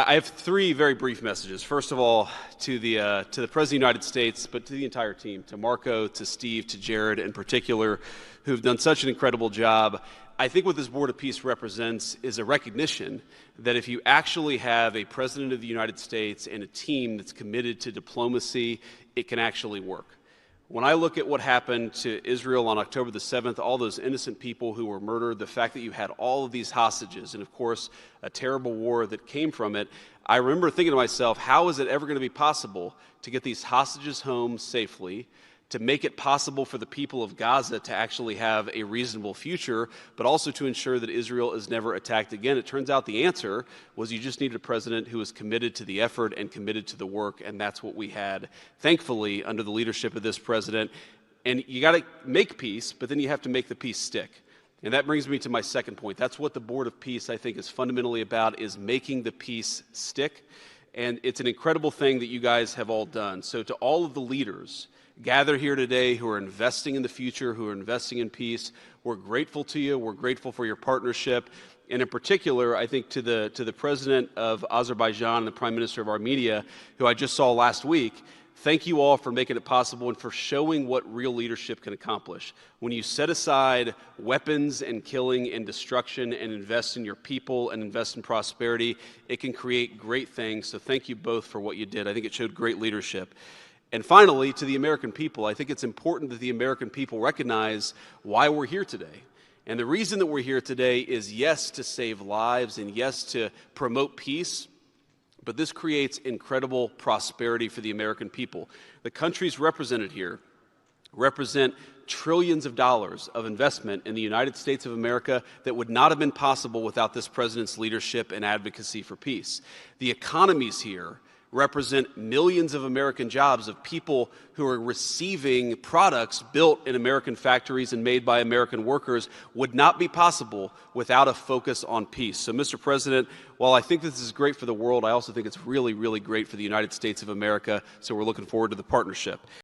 I have three very brief messages. First of all, to the President of the United States, but to the entire team, to Marco, to Steve, to Jared in particular, who've done such an incredible job. I think what this Board of Peace represents is a recognition that if you actually have a President of the United States and a team that's committed to diplomacy, it can actually work. When I look at what happened to Israel on October the 7th, all those innocent people who were murdered, the fact that you had all of these hostages, and of course, a terrible war that came from it, I remember thinking to myself, how is it ever going to be possible to get these hostages home safely, to make it possible for the people of Gaza to actually have a reasonable future, but also to ensure that Israel is never attacked again? It turns out the answer was you just needed a president who was committed to the effort and committed to the work, and that's what we had, thankfully, under the leadership of this president. And you got to make peace, but then you have to make the peace stick. And that brings me to my second point. That's what the Board of Peace, I think, is fundamentally about, is making the peace stick. And it's an incredible thing that you guys have all done. So to all of the leaders gather here today who are investing in the future, who are investing in peace, we're grateful to you. We're grateful for your partnership. And in particular, I think to the President of Azerbaijan and the Prime Minister of Armenia, who I just saw last week, thank you all for making it possible and for showing what real leadership can accomplish. When you set aside weapons and killing and destruction and invest in your people and invest in prosperity, it can create great things. So thank you both for what you did. I think it showed great leadership. And finally, to the American people, I think it's important that the American people recognize why we're here today. And the reason that we're here today is, yes, to save lives and, yes, to promote peace, but this creates incredible prosperity for the American people. The countries represented here represent trillions of dollars of investment in the United States of America that would not have been possible without this president's leadership and advocacy for peace. The economies here represent millions of American jobs of people who are receiving products built in American factories and made by American workers would not be possible without a focus on peace. So, Mr. President, while I think this is great for the world, I also think it's really, really great for the United States of America. So we're looking forward to the partnership.